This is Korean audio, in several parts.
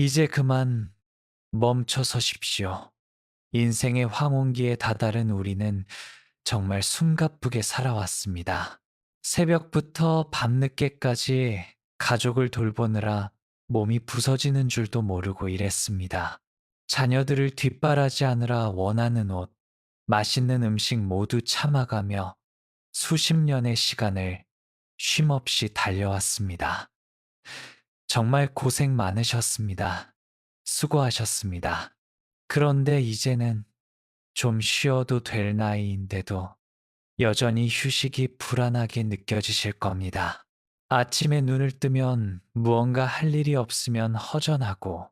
이제 그만 멈춰 서십시오. 인생의 황혼기에 다다른 우리는 정말 숨가쁘게 살아왔습니다. 새벽부터 밤늦게까지 가족을 돌보느라 몸이 부서지는 줄도 모르고 일했습니다. 자녀들을 뒷바라지하느라 원하는 옷, 맛있는 음식 모두 참아가며 수십 년의 시간을 쉼없이 달려왔습니다. 정말 고생 많으셨습니다. 수고하셨습니다. 그런데 이제는 좀 쉬어도 될 나이인데도 여전히 휴식이 불안하게 느껴지실 겁니다. 아침에 눈을 뜨면 무언가 할 일이 없으면 허전하고,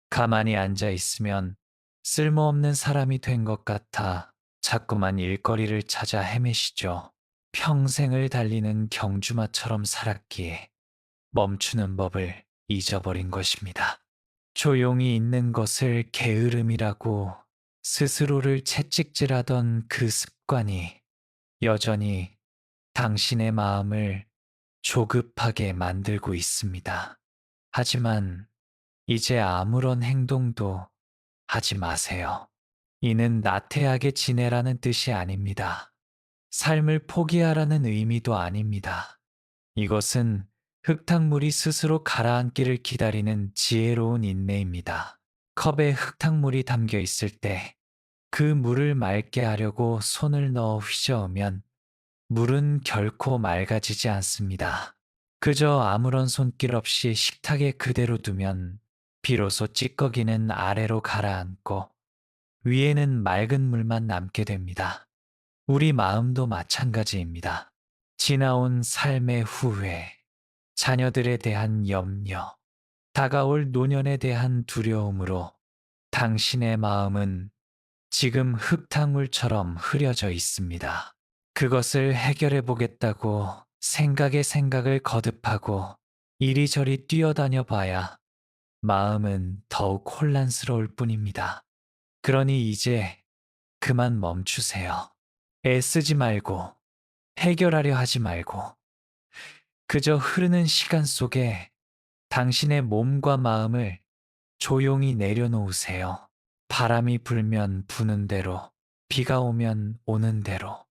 가만히 앉아 있으면 쓸모없는 사람이 된 것 같아 자꾸만 일거리를 찾아 헤매시죠. 평생을 달리는 경주마처럼 살았기에 멈추는 법을 잊어버린 것입니다. 조용히 있는 것을 게으름이라고 스스로를 채찍질하던 그 습관이 여전히 당신의 마음을 조급하게 만들고 있습니다. 하지만 이제 아무런 행동도 하지 마세요. 이는 나태하게 지내라는 뜻이 아닙니다. 삶을 포기하라는 의미도 아닙니다. 이것은 흙탕물이 스스로 가라앉기를 기다리는 지혜로운 인내입니다. 컵에 흙탕물이 담겨 있을 때 그 물을 맑게 하려고 손을 넣어 휘저으면 물은 결코 맑아지지 않습니다. 그저 아무런 손길 없이 식탁에 그대로 두면 비로소 찌꺼기는 아래로 가라앉고 위에는 맑은 물만 남게 됩니다. 우리 마음도 마찬가지입니다. 지나온 삶의 후회, 자녀들에 대한 염려, 다가올 노년에 대한 두려움으로 당신의 마음은 지금 흙탕물처럼 흐려져 있습니다. 그것을 해결해 보겠다고 생각에 생각을 거듭하고 이리저리 뛰어다녀 봐야 마음은 더욱 혼란스러울 뿐입니다. 그러니 이제 그만 멈추세요. 애쓰지 말고 해결하려 하지 말고 그저 흐르는 시간 속에 당신의 몸과 마음을 조용히 내려놓으세요. 바람이 불면 부는 대로, 비가 오면 오는 대로,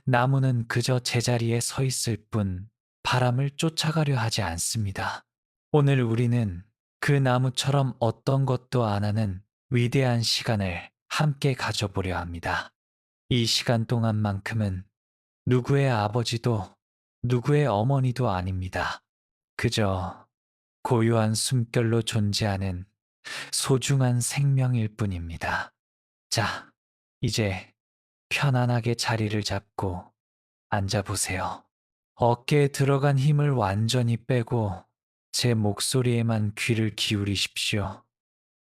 나무는 그저 제자리에 서 있을 뿐 바람을 쫓아가려 하지 않습니다. 오늘 우리는 그 나무처럼 어떤 것도 안 하는 위대한 시간을 함께 가져보려 합니다. 이 시간 동안만큼은 누구의 아버지도 누구의 어머니도 아닙니다. 그저 고요한 숨결로 존재하는 소중한 생명일 뿐입니다. 자, 이제 편안하게 자리를 잡고 앉아보세요. 어깨에 들어간 힘을 완전히 빼고 제 목소리에만 귀를 기울이십시오.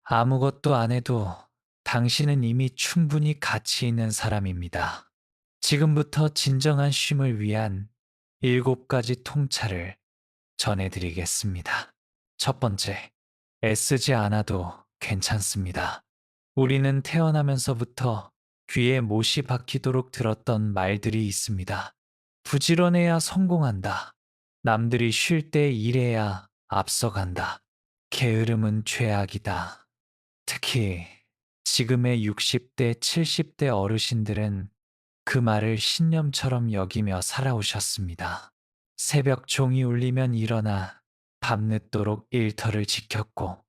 아무것도 안 해도 당신은 이미 충분히 가치 있는 사람입니다. 지금부터 진정한 쉼을 위한 7가지 통찰을 전해드리겠습니다. 첫 번째, 애쓰지 않아도 괜찮습니다. 우리는 태어나면서부터 귀에 못이 박히도록 들었던 말들이 있습니다. 부지런해야 성공한다. 남들이 쉴 때 일해야 앞서간다. 게으름은 죄악이다. 특히 지금의 60대, 70대 어르신들은 그 말을 신념처럼 여기며 살아오셨습니다. 새벽 종이 울리면 일어나 밤늦도록 일터를 지켰고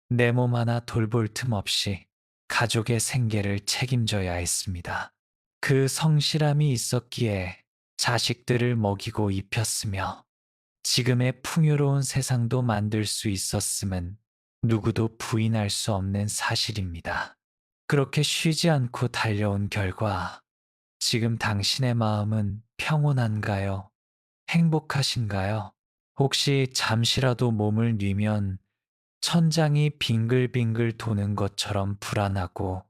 내 몸 하나 돌볼 틈 없이 가족의 생계를 책임져야 했습니다. 그 성실함이 있었기에 자식들을 먹이고 입혔으며 지금의 풍요로운 세상도 만들 수 있었음은 누구도 부인할 수 없는 사실입니다. 그렇게 쉬지 않고 달려온 결과 지금 당신의 마음은 평온한가요? 행복하신가요? 혹시 잠시라도 몸을 뉘면 천장이 빙글빙글 도는 것처럼 불안하고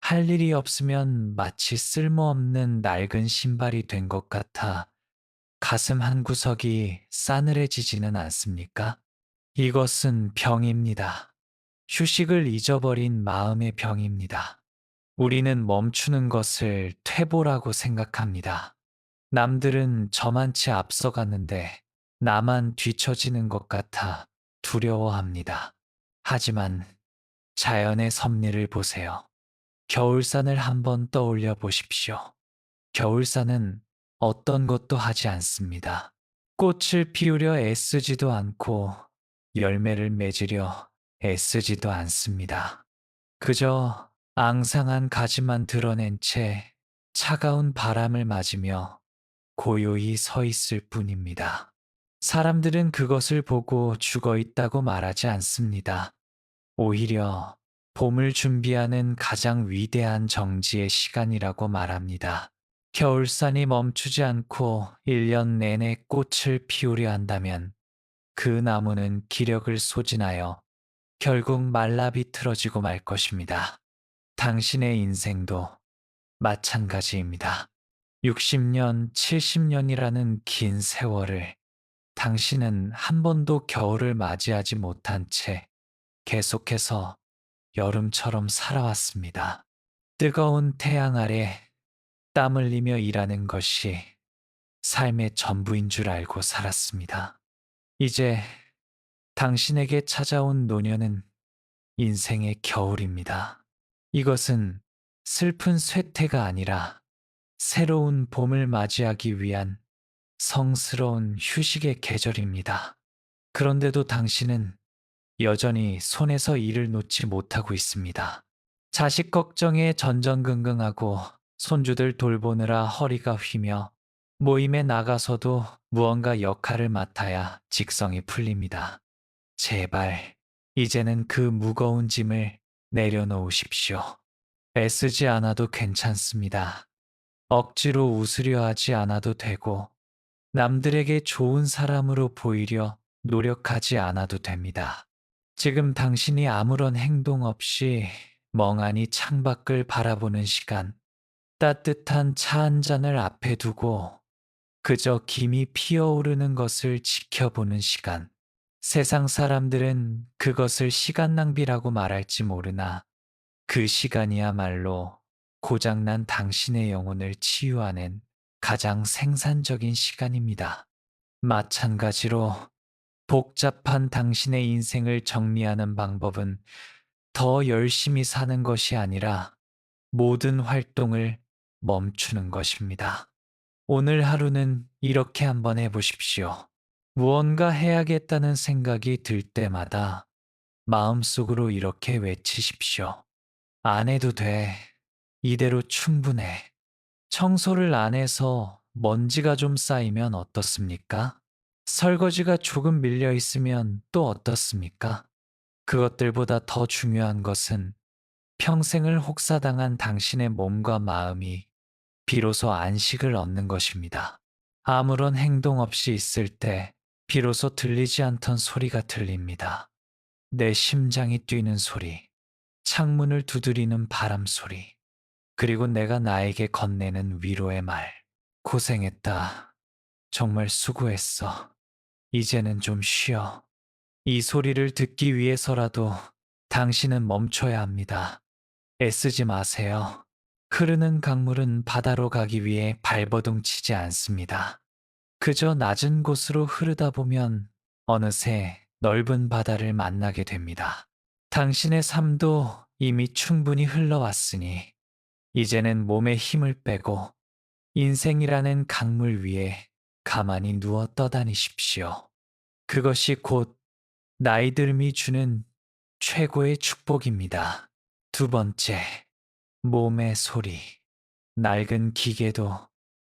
할 일이 없으면 마치 쓸모없는 낡은 신발이 된 것 같아 가슴 한구석이 싸늘해지지는 않습니까? 이것은 병입니다. 휴식을 잊어버린 마음의 병입니다. 우리는 멈추는 것을 퇴보라고 생각합니다. 남들은 저만치 앞서갔는데 나만 뒤처지는 것 같아 두려워합니다. 하지만 자연의 섭리를 보세요. 겨울산을 한번 떠올려 보십시오. 겨울산은 어떤 것도 하지 않습니다. 꽃을 피우려 애쓰지도 않고 열매를 맺으려 애쓰지도 않습니다. 그저 앙상한 가지만 드러낸 채 차가운 바람을 맞으며 고요히 서 있을 뿐입니다. 사람들은 그것을 보고 죽어 있다고 말하지 않습니다. 오히려 봄을 준비하는 가장 위대한 정지의 시간이라고 말합니다. 겨울산이 멈추지 않고 1년 내내 꽃을 피우려 한다면 그 나무는 기력을 소진하여 결국 말라 비틀어지고 말 것입니다. 당신의 인생도 마찬가지입니다. 60년, 70년이라는 긴 세월을 당신은 한 번도 겨울을 맞이하지 못한 채 계속해서 여름처럼 살아왔습니다. 뜨거운 태양 아래 땀 흘리며 일하는 것이 삶의 전부인 줄 알고 살았습니다. 이제 당신에게 찾아온 노년은 인생의 겨울입니다. 이것은 슬픈 쇠퇴가 아니라 새로운 봄을 맞이하기 위한 성스러운 휴식의 계절입니다. 그런데도 당신은 여전히 손에서 일을 놓지 못하고 있습니다. 자식 걱정에 전전긍긍하고 손주들 돌보느라 허리가 휘며 모임에 나가서도 무언가 역할을 맡아야 직성이 풀립니다. 제발, 이제는 그 무거운 짐을 내려놓으십시오. 애쓰지 않아도 괜찮습니다. 억지로 웃으려 하지 않아도 되고, 남들에게 좋은 사람으로 보이려 노력하지 않아도 됩니다. 지금 당신이 아무런 행동 없이 멍하니 창밖을 바라보는 시간, 따뜻한 차 한 잔을 앞에 두고 그저 김이 피어오르는 것을 지켜보는 시간. 세상 사람들은 그것을 시간 낭비라고 말할지 모르나 그 시간이야말로 고장난 당신의 영혼을 치유하는 가장 생산적인 시간입니다. 마찬가지로 복잡한 당신의 인생을 정리하는 방법은 더 열심히 사는 것이 아니라 모든 활동을 멈추는 것입니다. 오늘 하루는 이렇게 한번 해보십시오. 무언가 해야겠다는 생각이 들 때마다 마음속으로 이렇게 외치십시오. 안 해도 돼. 이대로 충분해. 청소를 안 해서 먼지가 좀 쌓이면 어떻습니까? 설거지가 조금 밀려 있으면 또 어떻습니까? 그것들보다 더 중요한 것은 평생을 혹사당한 당신의 몸과 마음이 비로소 안식을 얻는 것입니다. 아무런 행동 없이 있을 때 비로소 들리지 않던 소리가 들립니다. 내 심장이 뛰는 소리, 창문을 두드리는 바람 소리, 그리고 내가 나에게 건네는 위로의 말. 고생했다. 정말 수고했어. 이제는 좀 쉬어. 이 소리를 듣기 위해서라도 당신은 멈춰야 합니다. 애쓰지 마세요. 흐르는 강물은 바다로 가기 위해 발버둥 치지 않습니다. 그저 낮은 곳으로 흐르다 보면 어느새 넓은 바다를 만나게 됩니다. 당신의 삶도 이미 충분히 흘러왔으니 이제는 몸에 힘을 빼고 인생이라는 강물 위에 가만히 누워 떠다니십시오. 그것이 곧 나이 들미 주는 최고의 축복입니다. 두 번째, 몸의 소리. 낡은 기계도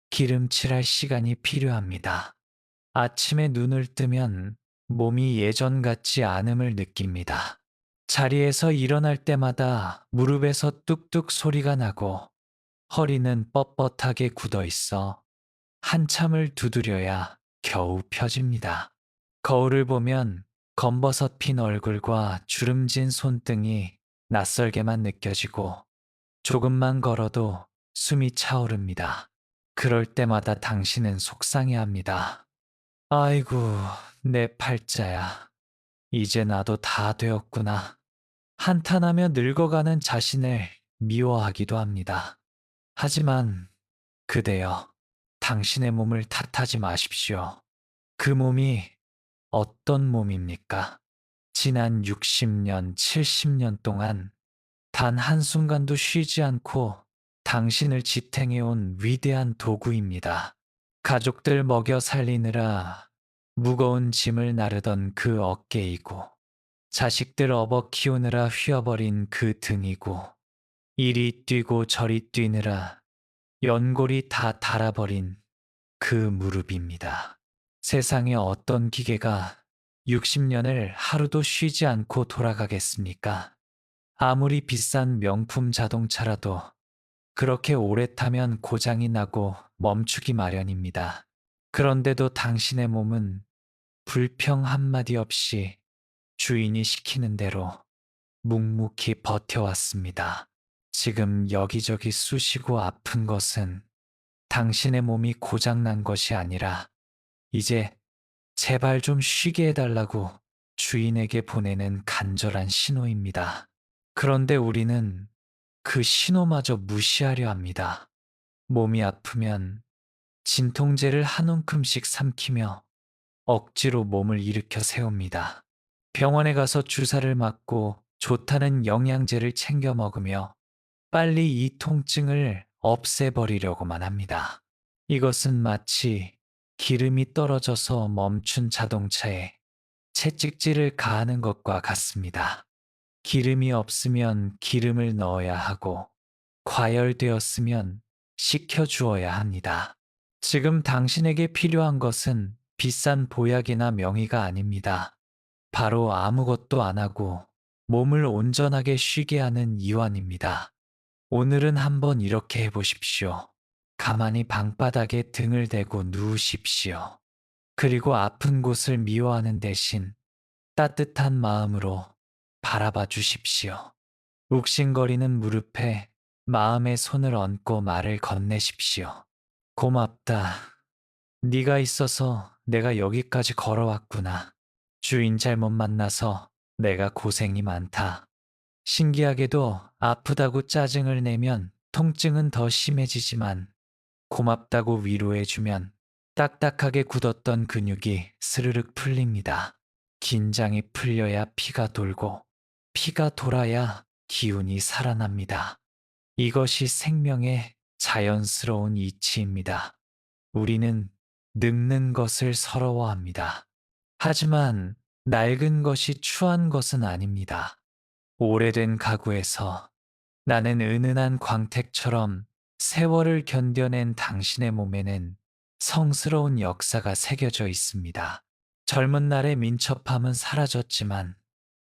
기름칠할 시간이 필요합니다. 아침에 눈을 뜨면 몸이 예전 같지 않음을 느낍니다. 자리에서 일어날 때마다 무릎에서 뚝뚝 소리가 나고 허리는 뻣뻣하게 굳어 있어 한참을 두드려야 겨우 펴집니다. 거울을 보면 검버섯 핀 얼굴과 주름진 손등이 낯설게만 느껴지고 조금만 걸어도 숨이 차오릅니다. 그럴 때마다 당신은 속상해합니다. 아이고, 내 팔자야. 이제 나도 다 되었구나. 한탄하며 늙어가는 자신을 미워하기도 합니다. 하지만 그대여, 당신의 몸을 탓하지 마십시오. 그 몸이 어떤 몸입니까? 지난 60년, 70년 동안 단 한순간도 쉬지 않고 당신을 지탱해온 위대한 도구입니다. 가족들 먹여 살리느라 무거운 짐을 나르던 그 어깨이고, 자식들 업어 키우느라 휘어버린 그 등이고, 이리 뛰고 저리 뛰느라 연골이 다 닳아버린 그 무릎입니다. 세상에 어떤 기계가 60년을 하루도 쉬지 않고 돌아가겠습니까? 아무리 비싼 명품 자동차라도 그렇게 오래 타면 고장이 나고 멈추기 마련입니다. 그런데도 당신의 몸은 불평 한마디 없이 주인이 시키는 대로 묵묵히 버텨왔습니다. 지금 여기저기 쑤시고 아픈 것은 당신의 몸이 고장난 것이 아니라 이제 제발 좀 쉬게 해달라고 주인에게 보내는 간절한 신호입니다. 그런데 우리는 그 신호마저 무시하려 합니다. 몸이 아프면 진통제를 한 움큼씩 삼키며 억지로 몸을 일으켜 세웁니다. 병원에 가서 주사를 맞고 좋다는 영양제를 챙겨 먹으며 빨리 이 통증을 없애버리려고만 합니다. 이것은 마치 기름이 떨어져서 멈춘 자동차에 채찍질을 가하는 것과 같습니다. 기름이 없으면 기름을 넣어야 하고, 과열되었으면 식혀주어야 합니다. 지금 당신에게 필요한 것은 비싼 보약이나 명의가 아닙니다. 바로 아무것도 안 하고 몸을 온전하게 쉬게 하는 이완입니다. 오늘은 한번 이렇게 해보십시오. 가만히 방바닥에 등을 대고 누우십시오. 그리고 아픈 곳을 미워하는 대신 따뜻한 마음으로 바라봐 주십시오. 욱신거리는 무릎에 마음의 손을 얹고 말을 건네십시오. 고맙다. 네가 있어서 내가 여기까지 걸어왔구나. 주인 잘못 만나서 내가 고생이 많다. 신기하게도 아프다고 짜증을 내면 통증은 더 심해지지만, 고맙다고 위로해주면 딱딱하게 굳었던 근육이 스르륵 풀립니다. 긴장이 풀려야 피가 돌고, 피가 돌아야 기운이 살아납니다. 이것이 생명의 자연스러운 이치입니다. 우리는 늙는 것을 서러워합니다. 하지만 낡은 것이 추한 것은 아닙니다. 오래된 가구에서 나는 은은한 광택처럼 세월을 견뎌낸 당신의 몸에는 성스러운 역사가 새겨져 있습니다. 젊은 날의 민첩함은 사라졌지만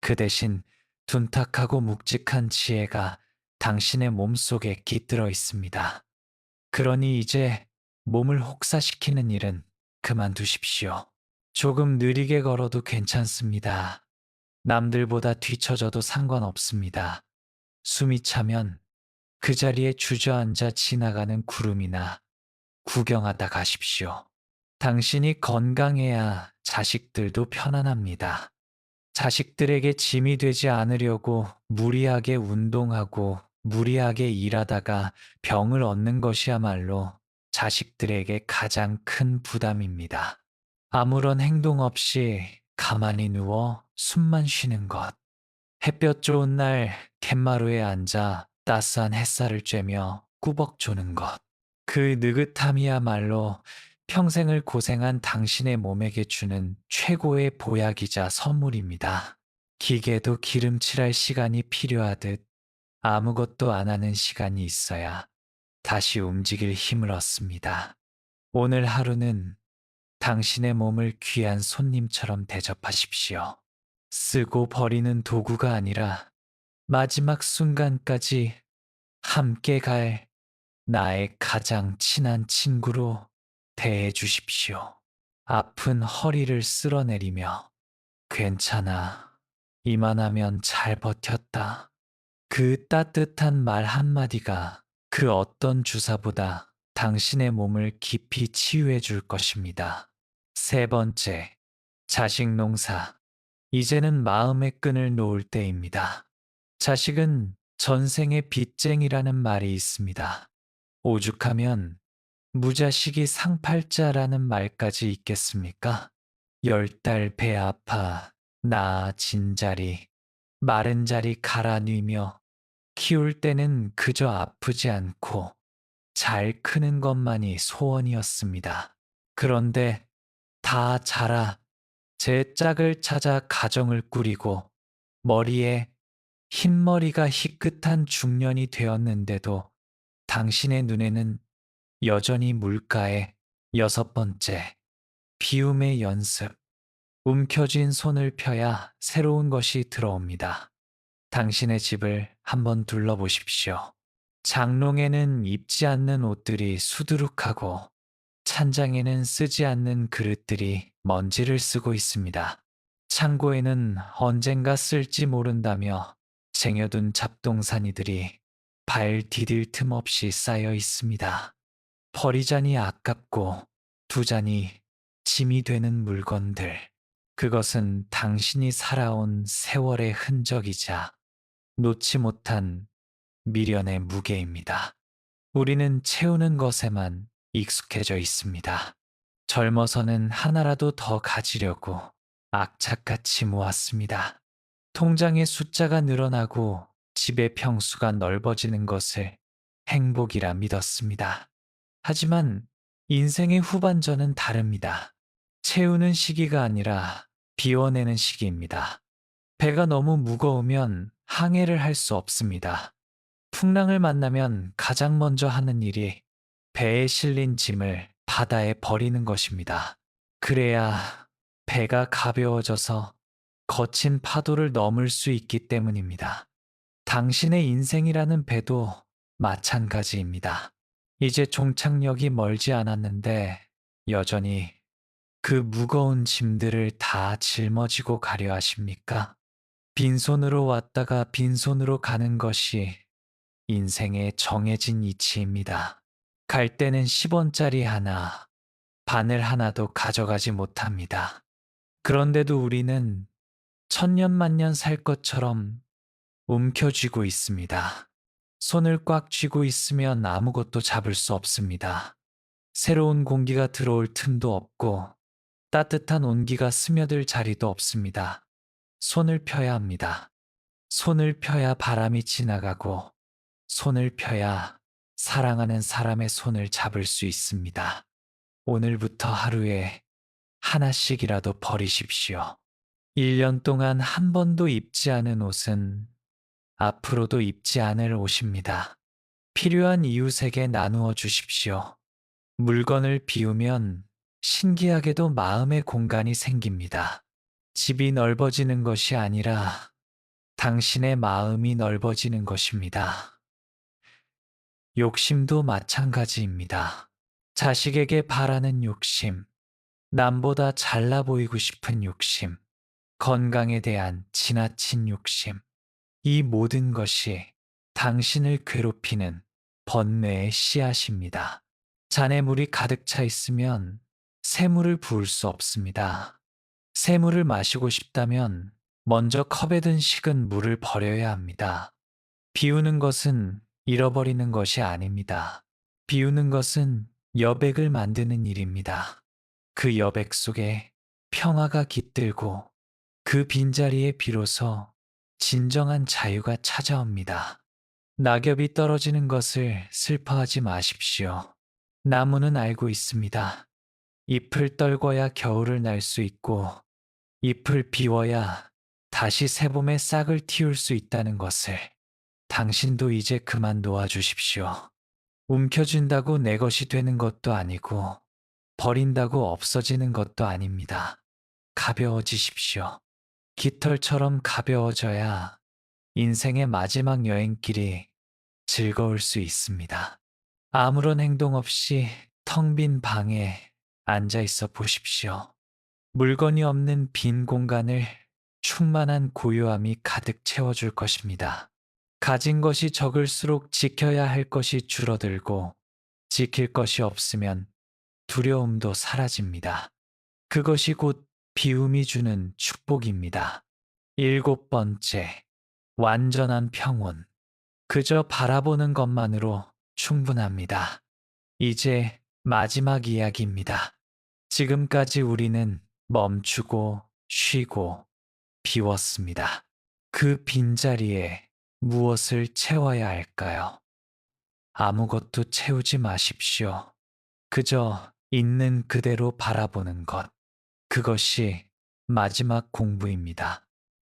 그 대신 둔탁하고 묵직한 지혜가 당신의 몸속에 깃들어 있습니다. 그러니 이제 몸을 혹사시키는 일은 그만두십시오. 조금 느리게 걸어도 괜찮습니다. 남들보다 뒤처져도 상관없습니다. 숨이 차면 그 자리에 주저앉아 지나가는 구름이나 구경하다 가십시오. 당신이 건강해야 자식들도 편안합니다. 자식들에게 짐이 되지 않으려고 무리하게 운동하고 무리하게 일하다가 병을 얻는 것이야말로 자식들에게 가장 큰 부담입니다. 아무런 행동 없이 가만히 누워 숨만 쉬는 것. 햇볕 좋은 날 갯마루에 앉아 따스한 햇살을 쬐며 꾸벅 조는 것. 그 느긋함이야말로 평생을 고생한 당신의 몸에게 주는 최고의 보약이자 선물입니다. 기계도 기름칠할 시간이 필요하듯 아무것도 안 하는 시간이 있어야 다시 움직일 힘을 얻습니다. 오늘 하루는 당신의 몸을 귀한 손님처럼 대접하십시오. 쓰고 버리는 도구가 아니라 마지막 순간까지 함께 갈 나의 가장 친한 친구로 대해 주십시오. 아픈 허리를 쓸어내리며 괜찮아. 이만하면 잘 버텼다. 그 따뜻한 말 한마디가 그 어떤 주사보다 당신의 몸을 깊이 치유해 줄 것입니다. 세 번째, 자식 농사. 이제는 마음의 끈을 놓을 때입니다. 자식은 전생의 빚쟁이라는 말이 있습니다. 오죽하면 무자식이 상팔자라는 말까지 있겠습니까? 10달 배 아파 나아진 자리, 마른 자리 갈아 뉘며 키울 때는 그저 아프지 않고 잘 크는 것만이 소원이었습니다. 그런데 다 자라 제 짝을 찾아 가정을 꾸리고 머리에 흰머리가 희끗한 중년이 되었는데도 당신의 눈에는 여전히 물가에 여섯 번째 비움의 연습, 움켜쥔 손을 펴야 새로운 것이 들어옵니다. 당신의 집을 한번 둘러보십시오. 장롱에는 입지 않는 옷들이 수두룩하고 찬장에는 쓰지 않는 그릇들이 먼지를 쓰고 있습니다. 창고에는 언젠가 쓸지 모른다며 쟁여둔 잡동사니들이 발 디딜 틈 없이 쌓여 있습니다. 버리자니 아깝고 두자니 짐이 되는 물건들. 그것은 당신이 살아온 세월의 흔적이자 놓지 못한 미련의 무게입니다. 우리는 채우는 것에만 익숙해져 있습니다. 젊어서는 하나라도 더 가지려고 악착같이 모았습니다. 통장의 숫자가 늘어나고 집의 평수가 넓어지는 것을 행복이라 믿었습니다. 하지만 인생의 후반전은 다릅니다. 채우는 시기가 아니라 비워내는 시기입니다. 배가 너무 무거우면 항해를 할 수 없습니다. 풍랑을 만나면 가장 먼저 하는 일이 배에 실린 짐을 바다에 버리는 것입니다. 그래야 배가 가벼워져서 거친 파도를 넘을 수 있기 때문입니다. 당신의 인생이라는 배도 마찬가지입니다. 이제 종착역이 멀지 않았는데 여전히 그 무거운 짐들을 다 짊어지고 가려 하십니까? 빈손으로 왔다가 빈손으로 가는 것이 인생의 정해진 이치입니다. 갈 때는 10원짜리 하나, 바늘 하나도 가져가지 못합니다. 그런데도 우리는 천년만년 살 것처럼 움켜쥐고 있습니다. 손을 꽉 쥐고 있으면 아무것도 잡을 수 없습니다. 새로운 공기가 들어올 틈도 없고 따뜻한 온기가 스며들 자리도 없습니다. 손을 펴야 합니다. 손을 펴야 바람이 지나가고 손을 펴야 사랑하는 사람의 손을 잡을 수 있습니다. 오늘부터 하루에 하나씩이라도 버리십시오. 1년 동안 한 번도 입지 않은 옷은 앞으로도 입지 않을 옷입니다. 필요한 이웃에게 나누어 주십시오. 물건을 비우면 신기하게도 마음의 공간이 생깁니다. 집이 넓어지는 것이 아니라 당신의 마음이 넓어지는 것입니다. 욕심도 마찬가지입니다. 자식에게 바라는 욕심, 남보다 잘나 보이고 싶은 욕심, 건강에 대한 지나친 욕심, 이 모든 것이 당신을 괴롭히는 번뇌의 씨앗입니다. 잔해물이 가득 차 있으면 새물을 부을 수 없습니다. 새물을 마시고 싶다면 먼저 컵에 든 식은 물을 버려야 합니다. 비우는 것은 잃어버리는 것이 아닙니다. 비우는 것은 여백을 만드는 일입니다. 그 여백 속에 평화가 깃들고 그 빈자리에 비로소 진정한 자유가 찾아옵니다. 낙엽이 떨어지는 것을 슬퍼하지 마십시오. 나무는 알고 있습니다. 잎을 떨궈야 겨울을 날 수 있고 잎을 비워야 다시 새봄에 싹을 틔울 수 있다는 것을. 당신도 이제 그만 놓아주십시오. 움켜쥔다고 내 것이 되는 것도 아니고 버린다고 없어지는 것도 아닙니다. 가벼워지십시오. 깃털처럼 가벼워져야 인생의 마지막 여행길이 즐거울 수 있습니다. 아무런 행동 없이 텅 빈 방에 앉아 있어 보십시오. 물건이 없는 빈 공간을 충만한 고요함이 가득 채워줄 것입니다. 가진 것이 적을수록 지켜야 할 것이 줄어들고 지킬 것이 없으면 두려움도 사라집니다. 그것이 곧 비움이 주는 축복입니다. 일곱 번째, 완전한 평온. 그저 바라보는 것만으로 충분합니다. 이제 마지막 이야기입니다. 지금까지 우리는 멈추고 쉬고 비웠습니다. 그 빈자리에 무엇을 채워야 할까요? 아무것도 채우지 마십시오. 그저 있는 그대로 바라보는 것. 그것이 마지막 공부입니다.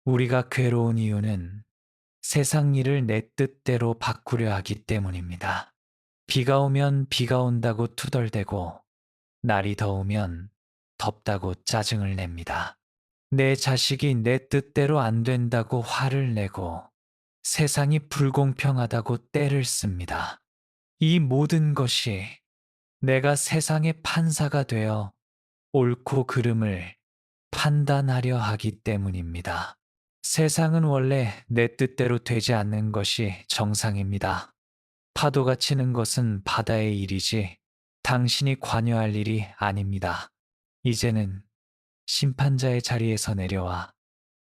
우리가 괴로운 이유는 세상 일을 내 뜻대로 바꾸려 하기 때문입니다. 비가 오면 비가 온다고 투덜대고 날이 더우면 덥다고 짜증을 냅니다. 내 자식이 내 뜻대로 안 된다고 화를 내고 세상이 불공평하다고 떼를 씁니다. 이 모든 것이 내가 세상의 판사가 되어 옳고 그름을 판단하려 하기 때문입니다. 세상은 원래 내 뜻대로 되지 않는 것이 정상입니다. 파도가 치는 것은 바다의 일이지 당신이 관여할 일이 아닙니다. 이제는 심판자의 자리에서 내려와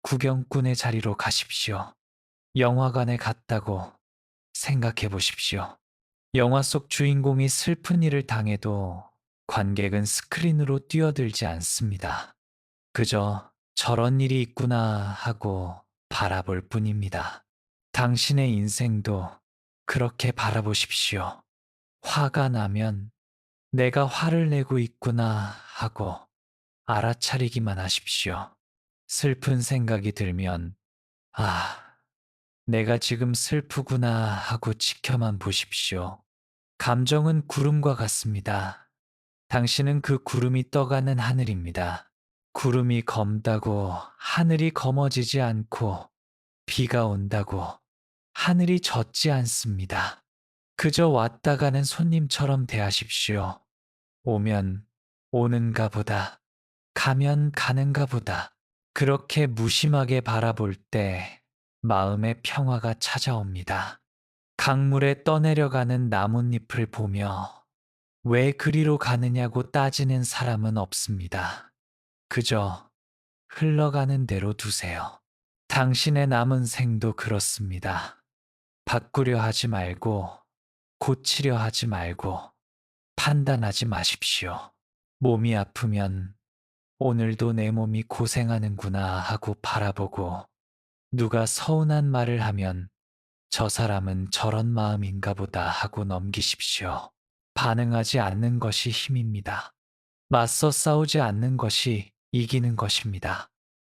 구경꾼의 자리로 가십시오. 영화관에 갔다고 생각해 보십시오. 영화 속 주인공이 슬픈 일을 당해도 관객은 스크린으로 뛰어들지 않습니다. 그저 저런 일이 있구나 하고 바라볼 뿐입니다. 당신의 인생도 그렇게 바라보십시오. 화가 나면 내가 화를 내고 있구나 하고 알아차리기만 하십시오. 슬픈 생각이 들면, 아, 내가 지금 슬프구나 하고 지켜만 보십시오. 감정은 구름과 같습니다. 당신은 그 구름이 떠가는 하늘입니다. 구름이 검다고 하늘이 검어지지 않고 비가 온다고 하늘이 젖지 않습니다. 그저 왔다 가는 손님처럼 대하십시오. 오면 오는가 보다, 가면 가는가 보다. 그렇게 무심하게 바라볼 때 마음의 평화가 찾아옵니다. 강물에 떠내려가는 나뭇잎을 보며 왜 그리로 가느냐고 따지는 사람은 없습니다. 그저 흘러가는 대로 두세요. 당신의 남은 생도 그렇습니다. 바꾸려 하지 말고, 고치려 하지 말고, 판단하지 마십시오. 몸이 아프면 오늘도 내 몸이 고생하는구나 하고 바라보고, 누가 서운한 말을 하면 저 사람은 저런 마음인가 보다 하고 넘기십시오. 반응하지 않는 것이 힘입니다. 맞서 싸우지 않는 것이 이기는 것입니다.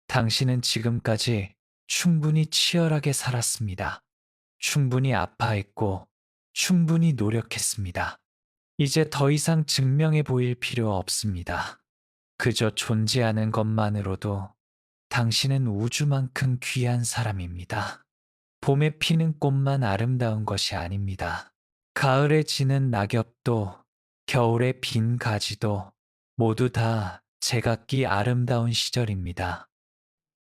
당신은 지금까지 충분히 치열하게 살았습니다. 충분히 아파했고, 충분히 노력했습니다. 이제 더 이상 증명해 보일 필요 없습니다. 그저 존재하는 것만으로도 당신은 우주만큼 귀한 사람입니다. 봄에 피는 꽃만 아름다운 것이 아닙니다. 가을에 지는 낙엽도 겨울에 빈 가지도 모두 다 제각기 아름다운 시절입니다.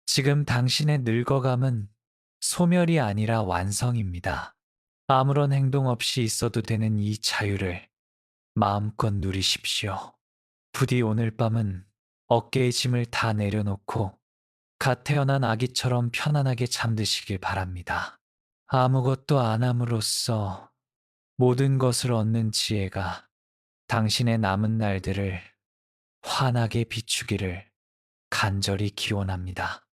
지금 당신의 늙어감은 소멸이 아니라 완성입니다. 아무런 행동 없이 있어도 되는 이 자유를 마음껏 누리십시오. 부디 오늘 밤은 어깨의 짐을 다 내려놓고 갓 태어난 아기처럼 편안하게 잠드시길 바랍니다. 아무것도 안 함으로써 모든 것을 얻는 지혜가 당신의 남은 날들을 환하게 비추기를 간절히 기원합니다.